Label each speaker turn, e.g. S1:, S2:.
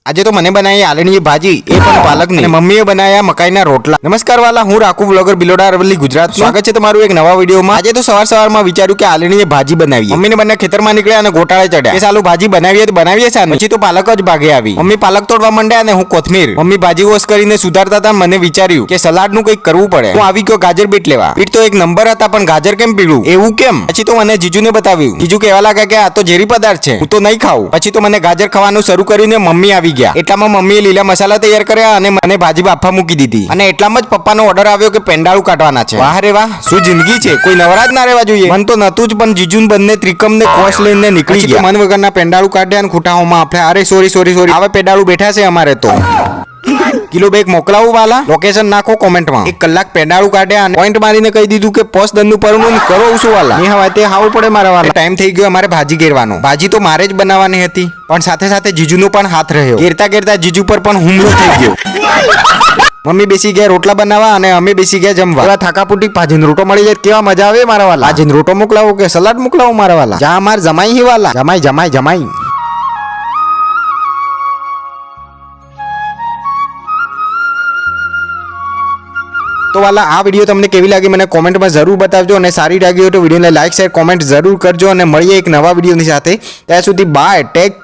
S1: આજે તો મને બનાવી આલણીની ભાજી એ પણ પાલકની અને મમ્મીએ બનાવ્યા મકાઈના રોટલા। નમસ્કાર વાલા, હું રાખુ બ્લોગર બિલોડા અરવલ્લી ગુજરાત। સ્વાગત છે તમારું એક નવા વિડીયોમાં। આજે તો સવારમાં વિચાર્યું કે આલણીની ભાજી બનાવીએ। મમ્મીને બંને ખેતરમાં નીકળ્યા અને ગોટાળે ચડ્યા કે સાલું ભાજી બનાવીએ તો બનાવીએ સાને। પછી તો પાલક જ ભાગે આવી। મમ્મી પાલક તોડવા માંડ્યા અને હું કોથમીર। મમ્મી ભાજી વોશ કરીને સુધારતા હતા। મને વિચાર્યું કે સલાડનું કંઈક કરવું પડે। હું આવી ગયો ગાજર બીટ લેવા। બીટ તો એક નંબર હતા, પણ ગાજર કેમ પીળું એવું કેમ? પછી તો મને જીજુને બતાવ્યું। જીજુ કહેવા લાગ્યા કે આ તો ઝેરી પદાર્થ છે, હું તો નહીં ખાઉં। પછી તો મને ગાજર ખાવાનું શરૂ કર્યું ને મમ્મી આવી ગયા। એટલામાં મમ્મીએ લીલા મસાલા તૈયાર કર્યા અને મને ભાજી બાફવા મૂકી દીધી। અને એટલામાં જ પપ્પાનો ઓર્ડર આવ્યો કે પેંડાળું કાઢવાના છે। વાહ રે વાહ, શું જિંદગી છે! કોઈ નવરાજ ના રહેવા જોઈએ। મન તો નતું જ, પણ જીજુન બંને ત્રિકમ ને કોસ લઈને નીકળી ગયા। મન વગરના પેંડાળું કાઢ્યા અને ખૂટાઓમાં આપણે અરે સોરી આવા પેંડાળું બેઠા છે અમારે તો। કિલો બેગ મોકલાવું વાલા? લોકેશન નાખો કોમેન્ટમાં। 1 કલાક પેંડાળું કાઢ્યા અને પોઈન્ટ મારીને કહી દીધું કે પોસ્ટ દનનું પરનું કરો શું વાલા? એ હવે તે હાવું પડે મારા વાલા। ટાઈમ થઈ ગયો અમારે ભાજી ગેરવાનો। ભાજી તો મારે જ બનાવવાની હતી, પણ સાથે સાથે જીજુનો પણ હાથ રહ્યો। ગેરતા જીજુ પર પણ હુમલો થઈ ગયો। મમ્મી બેસી ગયા રોટલા બનાવવા અને અમે બેસી ગયા જમવા। એવા થાકાપૂટી ભાજીનો રોટો મળી જાય કેવા મજા આવે મારા વાલા। ભાજીનો રોટો મોકલાવો કે સલાડ મોકલાવો મારા વાલા? જા માર જમાઈ હી વાલા, જમાઈ। તો વાલા, આ વિડીયો તમને કેવી લાગી મને કોમેન્ટમાં જરૂર બતાવજો, અને સારી લાગી હોય તો વિડીયોને લાઈક શેર કોમેન્ટ જરૂર કરજો, અને મળીએ એક નવા વિડીયોની સાથે। ત્યાં સુધી બાય, ટેક